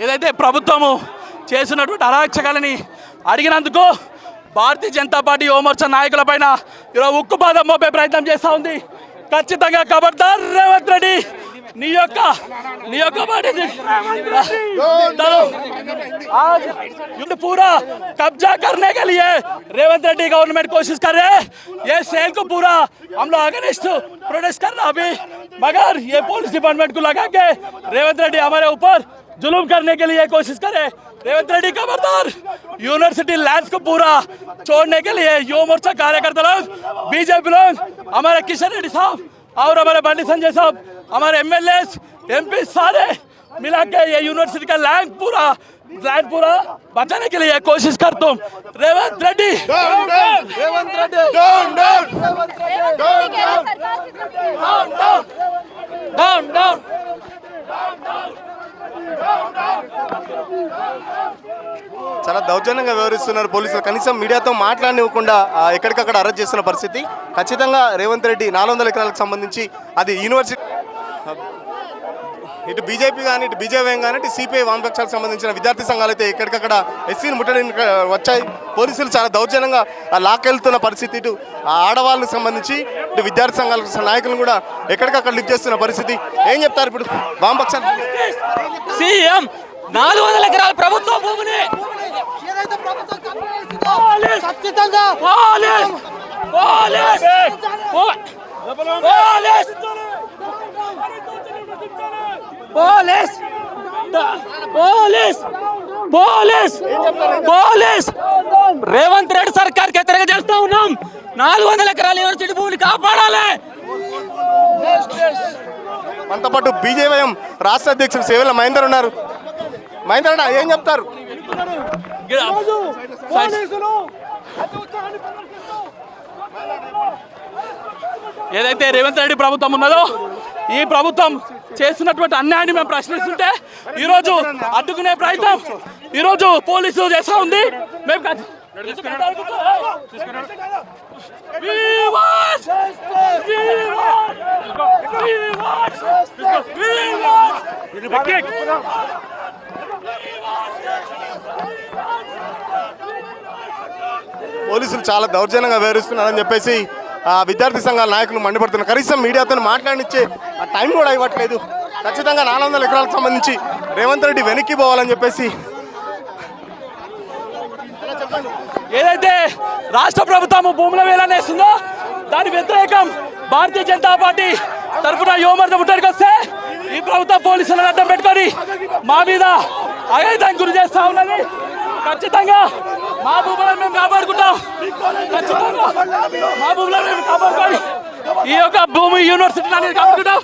ఏదైతే ప్రభుత్వము చేసినటువంటి అరాచకాలని అడిగినందుకు భారతీయ జనతా పార్టీ యువమోర్చా నాయకులపైన ఈరోజు ఉక్కుపాదం మోపే ప్రయత్నం చేస్తూ ఉంది. ఖచ్చితంగా ఖబర్దార్ రేవంత్ రెడ్డి, నీ యొక్క पूरा कब्जा करने के लिए रेवंत रेड्डी गवर्नमेंट कोशिश कर रहे हैं. ये सेल को पूरा हम लोग अगेंस्ट प्रोटेस्ट कर रहा अभी, मगर ये पुलिस डिपार्टमेंट को लगा के रेवंत रेड्डी हमारे ऊपर जुलूम करने के लिए कोशिश करे. रेवंत रेड्डी खबरदार, यूनिवर्सिटी लैंड्स को पूरा छोड़ने के लिए युवा मोर्चा कार्यकर्ता लोग, बीजेपी लोग, हमारे किशन रेड्डी साहब और हमारे बंडी संजय साहब, हमारे एमएलए एमपी सारे मिला के ये यूनिवर्सिटी का लैंड पूरा बचाने के लिए कोशिश कर तुम. रेवंत रेड्डी रेवंत रेड्डी डाउन. చాలా దౌర్జన్యంగా వ్యవహరిస్తున్నారు పోలీసులు. కనీసం మీడియాతో మాట్లాడనివ్వకుండా ఎక్కడికక్కడ అరెస్ట్ చేస్తున్న పరిస్థితి. ఖచ్చితంగా రేవంత్ రెడ్డి 400 ఎకరాలకు సంబంధించి అది యూనివర్సిటీ, ఇటు బీజేపీ కానీ ఇటు బీజేపీ కానీ ఇటు సిపిఐ వామపక్షాలకు సంబంధించిన విద్యార్థి సంఘాలు అయితే ఎక్కడికక్కడ ఎస్సీని ముట్టడానికి వచ్చాయి. పోలీసులు చాలా దౌర్జన్యంగా లాక్కెళ్తున్న పరిస్థితి. ఇటు ఆడవాళ్ళకి సంబంధించి ఇటు విద్యార్థి సంఘాల నాయకులను కూడా ఎక్కడికక్కడ లిఫ్ట్ చేస్తున్న పరిస్థితి. ఏం చెప్తారు ఇప్పుడు వామపక్షాలు? సీఎం 400 ఎకరాల ప్రభుత్వ భూమిని పోలీస్ రేవంత్ రెడ్డి సర్కార్ కి వ్యతిరేకంగా చేస్తా ఉన్నాం. 400 ఎకరాల యూనివర్సిటీ భూమిని కాపాడాలి. మనతో పాటు బీజేవైఎం రాష్ట్ర అధ్యక్షుడు సేవల మహేందర్ ఉన్నారు. మహేందర్ అన్న ఏం చెప్తారు? ఏదైతే రేవంత్ రెడ్డి ప్రభుత్వం ఉన్నదో ఈ ప్రభుత్వం చేస్తున్నటువంటి అన్యాయాన్ని మేము ప్రశ్నిస్తుంటే ఈరోజు అడ్డుకునే ప్రయత్నం ఈరోజు పోలీసులు చేస్తూ ఉంది. మేము పోలీసులు చాలా దౌర్జన్యంగా వ్యవహరిస్తున్నారని చెప్పేసి విద్యార్థి సంఘాల నాయకులు మండిపడుతున్నారు. కనీసం మీడియాతో మాట్లాడిచ్చే టైం కూడా ఇవ్వట్లేదు. ఖచ్చితంగా 400 ఎకరాలకు సంబంధించి రేవంత్ రెడ్డి వెనక్కి పోవాలని చెప్పేసి ఏదైతే రాష్ట్ర ప్రభుత్వం భూముల వేలనేస్తుందో దాని వ్యతిరేకం భారతీయ జనతా పార్టీ తరఫున యువమోర్చా ముట్టడికి వస్తే ఈ ప్రభుత్వం పోలీసులను అడ్డం పెట్టుకొని మా మీద అఘాయితానికి గురి చేస్తా ఉన్నది. ఖచ్చితంగా మా భూములను మేము కాపాడుకుంటాం. ఖచ్చితంగా మా భూములను మేము కాపాడుకొని ఈ యొక్క భూమి యూనివర్సిటీ అనేది కాపాడుకుంటాం.